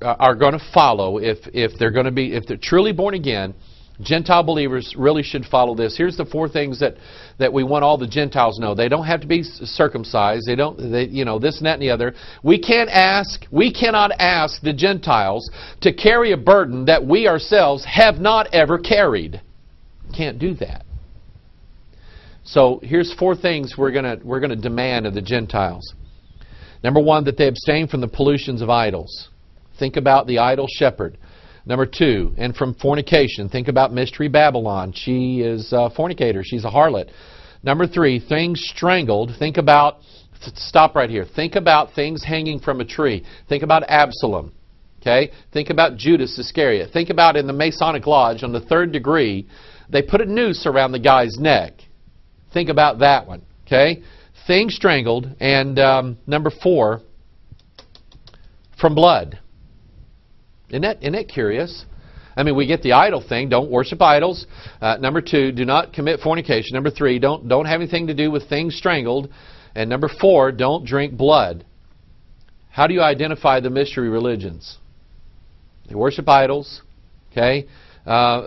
are going to follow, if they're truly born again, Gentile believers really should follow this. Here's the 4 things that we want all the Gentiles to know. They don't have to be circumcised. This and that and the other. We cannot ask the Gentiles to carry a burden that we ourselves have not ever carried. Can't do that. So here's 4 things we're gonna demand of the Gentiles. Number 1, that they abstain from the pollutions of idols. Think about the idol shepherd. Number 2, and from fornication. Think about Mystery Babylon. She is a fornicator. She's a harlot. Number 3, things strangled. Think about, stop right here. Think about things hanging from a tree. Think about Absalom. Okay? Think about Judas Iscariot. Think about in the Masonic Lodge on the 3rd degree, they put a noose around the guy's neck. Think about that one. Okay? Things strangled. And number 4, from blood. Isn't that curious? I mean, we get the idol thing. Don't worship idols. Number 2, do not commit fornication. Number 3, don't have anything to do with things strangled. And number 4, don't drink blood. How do you identify the mystery religions? They worship idols. Okay?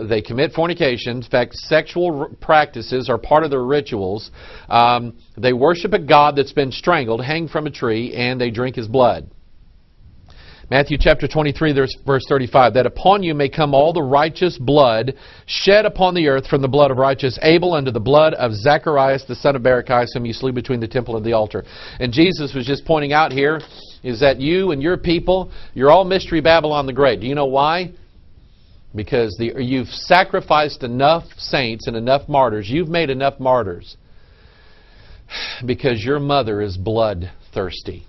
They commit fornication. In fact, sexual practices are part of their rituals. They worship a god that's been strangled, hanged from a tree, and they drink his blood. Matthew chapter 23, verse 35, that upon you may come all the righteous blood shed upon the earth, from the blood of righteous Abel unto the blood of Zacharias the son of Barachias, whom you slew between the temple and the altar. And Jesus was just pointing out here is that you and your people, you're all Mystery Babylon the Great. Do you know why? Because you've sacrificed enough saints and enough martyrs. You've made enough martyrs because your mother is bloodthirsty.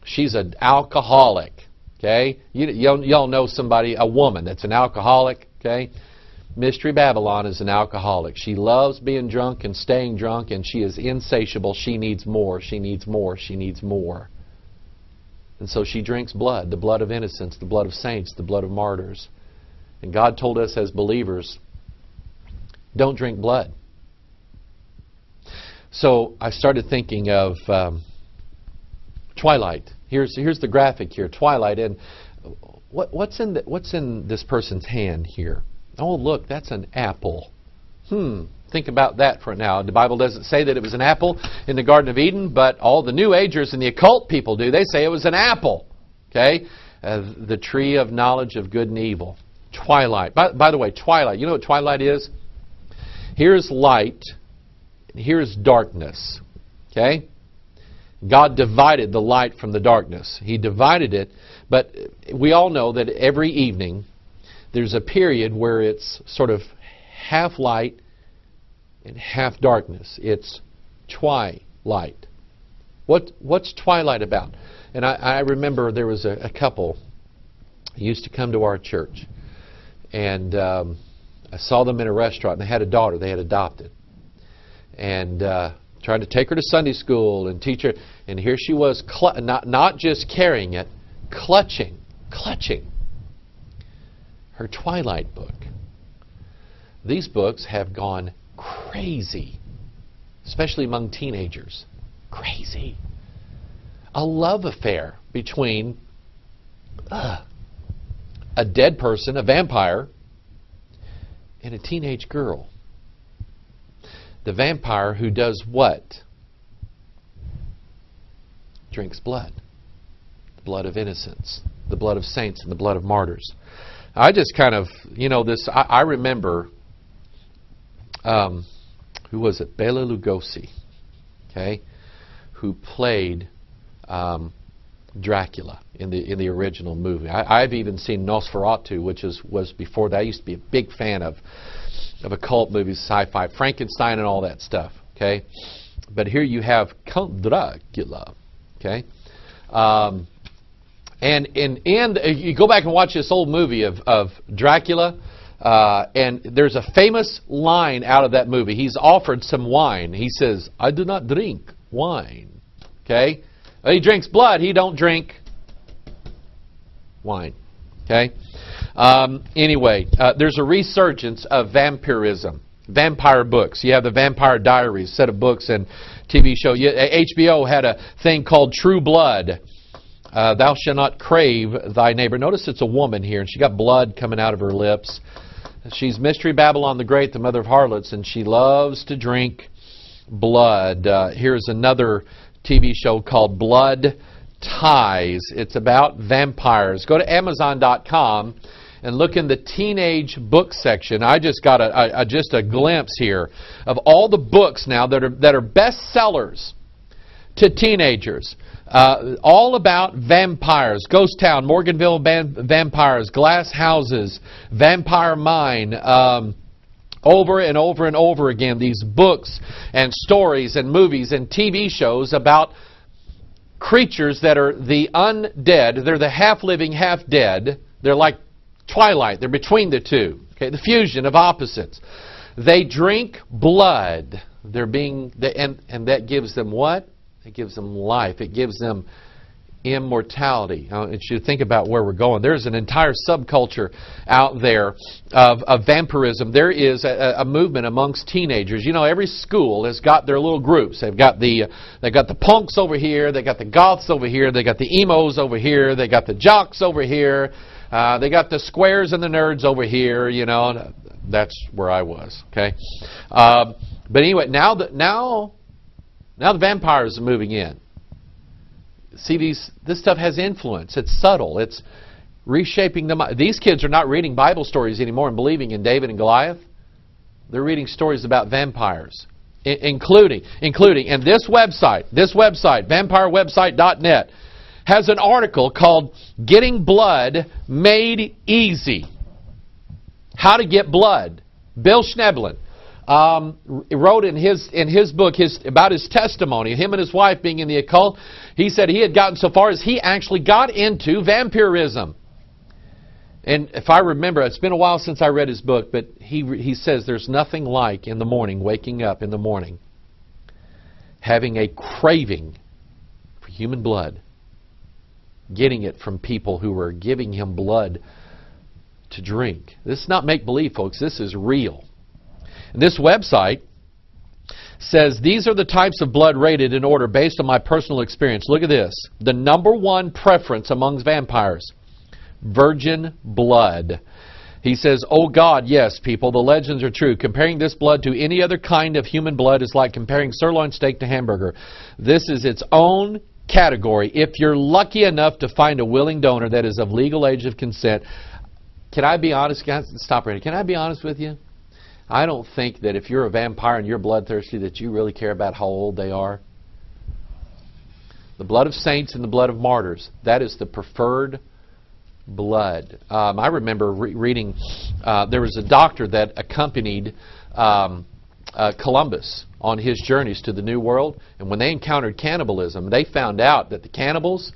She's an alcoholic. Okay, y'all know somebody, a woman that's an alcoholic. Okay, Mystery Babylon is an alcoholic. She loves being drunk and staying drunk, and she is insatiable. She needs more. She needs more. She needs more. And so she drinks blood, the blood of innocents, the blood of saints, the blood of martyrs. And God told us as believers, don't drink blood. So I started thinking of Twilight. Here's the graphic here, Twilight, and what's in this person's hand here? Oh, look, that's an apple. Think about that for now. The Bible doesn't say that it was an apple in the Garden of Eden, but all the New Agers and the occult people do. They say it was an apple. Okay, the tree of knowledge of good and evil. Twilight. By the way, twilight. You know what twilight is? Here's light, and here's darkness. Okay. God divided the light from the darkness. He divided it, but we all know that every evening there's a period where it's sort of half light and half darkness. It's twilight. What's twilight about? And I remember there was a couple who used to come to our church, and I saw them in a restaurant, and they had a daughter they had adopted. And tried to take her to Sunday school and teach her, and here she was, not just carrying it, clutching her Twilight book. These books have gone crazy, especially among teenagers. Crazy. A love affair between a dead person, a vampire, and a teenage girl. The vampire who does what? Drinks blood. The blood of innocents. The blood of saints and the blood of martyrs. I just kind of, this, I remember, who was it? Bela Lugosi, okay, who played Dracula in the original movie. I've even seen Nosferatu, which was before that. I used to be a big fan of occult movies, sci-fi, Frankenstein and all that stuff, okay? But here you have Count Dracula, okay? And you go back and watch this old movie of Dracula, and there's a famous line out of that movie. He's offered some wine. He says, "I do not drink wine," okay? Well, he drinks blood. He don't drink wine, okay? Anyway, there's a resurgence of vampirism, vampire books. You have the Vampire Diaries, set of books and TV show. HBO had a thing called True Blood. Thou shalt not crave thy neighbor. Notice it's a woman here, and she got blood coming out of her lips. She's Mystery Babylon the Great, the mother of harlots, and she loves to drink blood. Here's another TV show called Blood Ties. It's about vampires. Go to Amazon.com and look in the teenage book section. I just got just a glimpse here of all the books now that are bestsellers to teenagers. All about vampires. Ghost Town, Morganville Vampires, Glass Houses, Vampire Mine. Over and over and over again, these books and stories and movies and TV shows about creatures that are the undead. They're the half-living, half-dead. They're like Twilight. They're between the two. Okay, the fusion of opposites. They drink blood. And that gives them what? It gives them life. It gives them immortality. You should think about where we're going. There's an entire subculture out there of vampirism. There is a movement amongst teenagers. You know, every school has got their little groups. They've got the punks over here. They got the goths over here. They got the emos over here. They got the jocks over here. They got the squares and the nerds over here. You know, that's where I was. Okay, but anyway, now the vampires are moving in. See, this stuff has influence. It's subtle. It's reshaping the mind. These kids are not reading Bible stories anymore and believing in David and Goliath. They're reading stories about vampires, including, and this website, vampirewebsite.net, has an article called Getting Blood Made Easy. How to Get Blood. Bill Schneblin wrote in his book about his testimony, him and his wife being in the occult. He said he had gotten so far as he actually got into vampirism. And if I remember, it's been a while since I read his book, but he says there's nothing like in the morning, waking up in the morning, having a craving for human blood, getting it from people who are giving him blood to drink. This is not make-believe, folks. This is real. And this website says these are the types of blood rated in order based on my personal experience. Look at this. The #1 preference amongst vampires, virgin blood. He says, oh God, yes, people, the legends are true. Comparing this blood to any other kind of human blood is like comparing sirloin steak to hamburger. This is its own category. If you're lucky enough to find a willing donor that is of legal age of consent, can I be honest? Stop right here. Can I be honest with you? I don't think that if you're a vampire and you're bloodthirsty that you really care about how old they are. The blood of saints and the blood of martyrs, that is the preferred blood. I remember reading, there was a doctor that accompanied Columbus on his journeys to the New World, and when they encountered cannibalism, they found out that the cannibals,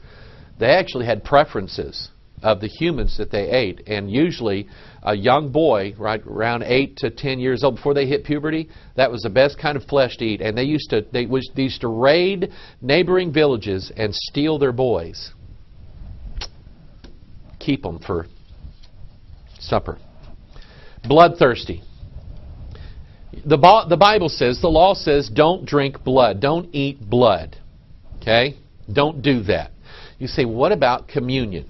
they actually had preferences of the humans that they ate. And usually a young boy, right around 8 to 10 years old, before they hit puberty, that was the best kind of flesh to eat. And they used to raid neighboring villages and steal their boys, keep them for supper. Bloodthirsty. The Bible says, the law says, don't drink blood, don't eat blood. Okay? Don't do that. You say, what about communion?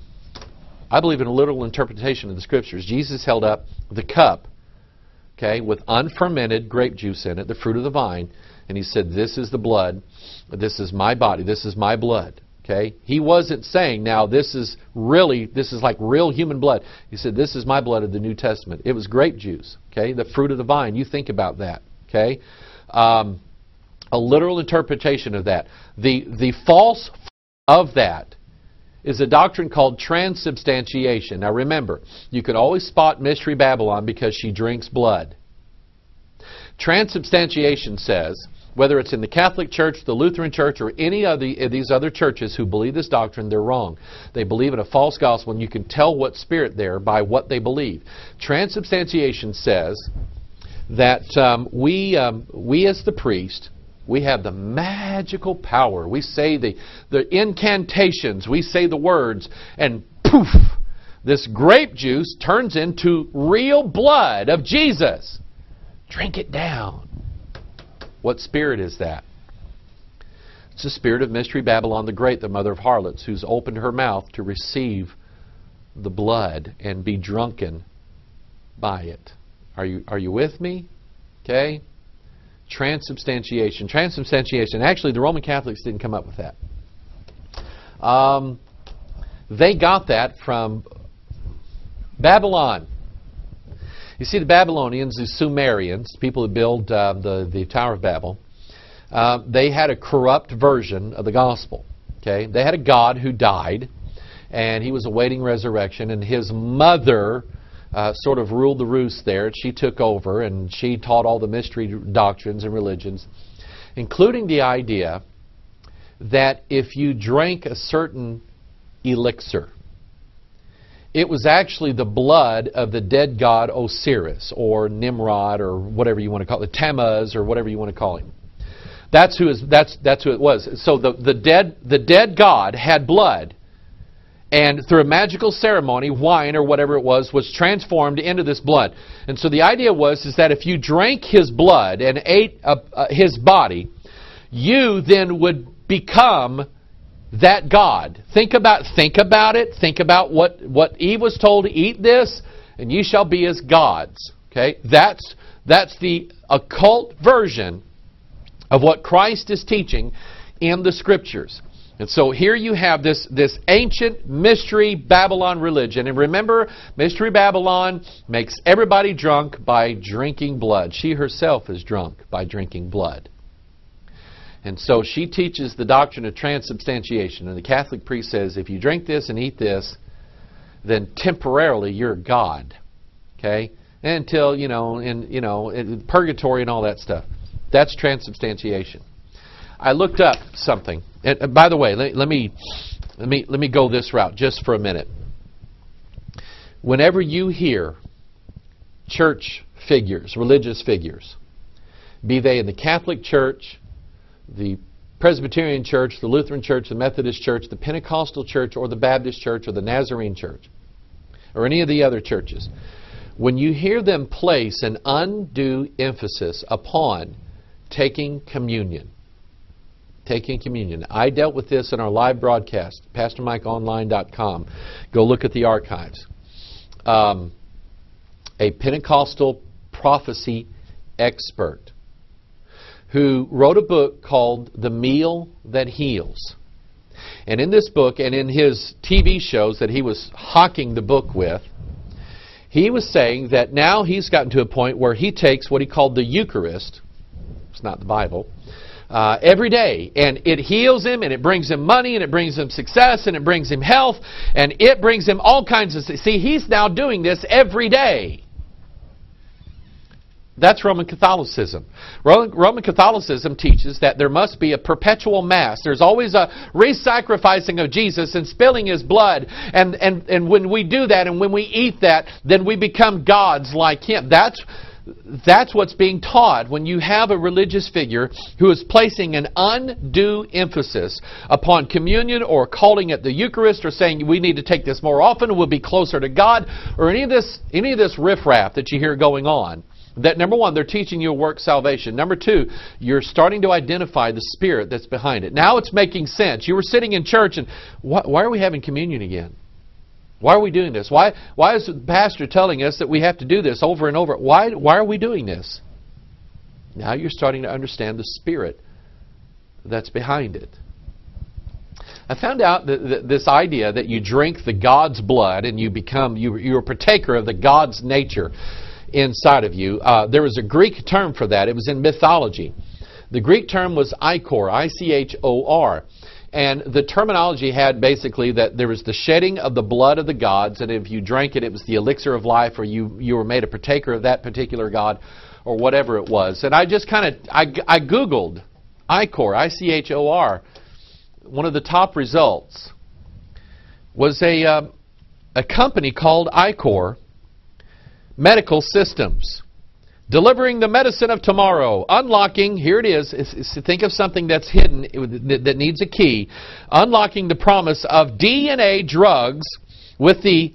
I believe in a literal interpretation of the Scriptures. Jesus held up the cup, okay, with unfermented grape juice in it, the fruit of the vine, and he said, this is the blood, this is my body, this is my blood. Okay? He wasn't saying, now this is like real human blood. He said, this is my blood of the New Testament. It was grape juice, okay, the fruit of the vine. You think about that, okay? A literal interpretation of that. The false of that is a doctrine called transubstantiation. Now remember, you can always spot Mystery Babylon because she drinks blood. Transubstantiation says, whether it's in the Catholic Church, the Lutheran Church, or any of these other churches who believe this doctrine, they're wrong. They believe in a false gospel, and you can tell what spirit they're by what they believe. Transubstantiation says that we as the priest, we have the magical power. We say the incantations. We say the words, and poof, this grape juice turns into real blood of Jesus. Drink it down. What spirit is that? It's the spirit of Mystery Babylon the Great, the mother of harlots, who's opened her mouth to receive the blood and be drunken by it. Are you with me? Okay? Transubstantiation. Transubstantiation. Actually, the Roman Catholics didn't come up with that. They got that from Babylon. You see, the Babylonians, the Sumerians, people who built the Tower of Babel, they had a corrupt version of the gospel. Okay? They had a god who died, and he was awaiting resurrection, and his mother sort of ruled the roost there. She took over, and she taught all the mystery doctrines and religions, including the idea that if you drank a certain elixir, it was actually the blood of the dead god Osiris, or Nimrod, or whatever you want to call it, Tammuz, or whatever you want to call him. That's who it was. So the dead god had blood, and through a magical ceremony, wine or whatever it was transformed into this blood. And so the idea was that if you drank his blood and ate his body, you then would become that god. Think about it. Think about what Eve was told to eat this, and you shall be as gods. Okay, that's the occult version of what Christ is teaching in the Scriptures. And so here you have this ancient Mystery Babylon religion. And remember, Mystery Babylon makes everybody drunk by drinking blood. She herself is drunk by drinking blood. And so she teaches the doctrine of transubstantiation. And the Catholic priest says, if you drink this and eat this, then temporarily you're God. Okay? Until, in purgatory and all that stuff. That's transubstantiation. I looked up something. And by the way, let me go this route just for a minute. Whenever you hear church figures, religious figures, be they in the Catholic Church, the Presbyterian Church, the Lutheran Church, the Methodist Church, the Pentecostal Church, or the Baptist Church, or the Nazarene Church, or any of the other churches, when you hear them place an undue emphasis upon taking communion, I dealt with this in our live broadcast, PastorMikeOnline.com. Go look at the archives. A Pentecostal prophecy expert who wrote a book called The Meal That Heals. And in this book, and in his TV shows that he was hawking the book with, he was saying that now he's gotten to a point where he takes what he called the Eucharist, it's not the Bible, every day, and it heals him, and it brings him money, and it brings him success, and it brings him health, and it brings him all kinds of... See, he's now doing this every day. That's Roman Catholicism. Roman Catholicism teaches that there must be a perpetual Mass. There's always a re-sacrificing of Jesus and spilling His blood. And when we do that and when we eat that, then we become gods like Him. That's what's being taught when you have a religious figure who is placing an undue emphasis upon communion, or calling it the Eucharist, or saying we need to take this more often, we'll be closer to God, or any of this riffraff that you hear going on. That, number one, they're teaching you a work salvation. Number two, you're starting to identify the spirit that's behind it. Now it's making sense. You were sitting in church and why are we having communion again? Why are we doing this? Why is the pastor telling us that we have to do this over and over? Why are we doing this? Now you're starting to understand the spirit that's behind it. I found out that this idea that you drink the God's blood and you're a partaker of the God's nature inside of you. There was a Greek term for that. It was in mythology. The Greek term was ichor, I-C-H-O-R. And the terminology had basically that there was the shedding of the blood of the gods, and if you drank it, it was the elixir of life, or you were made a partaker of that particular god, or whatever it was. And I just I Googled ichor, I-C-H-O-R. One of the top results was a company called Ichor Medical Systems, delivering the medicine of tomorrow, unlocking, here it is, think of something that's hidden, that needs a key, unlocking the promise of DNA drugs with the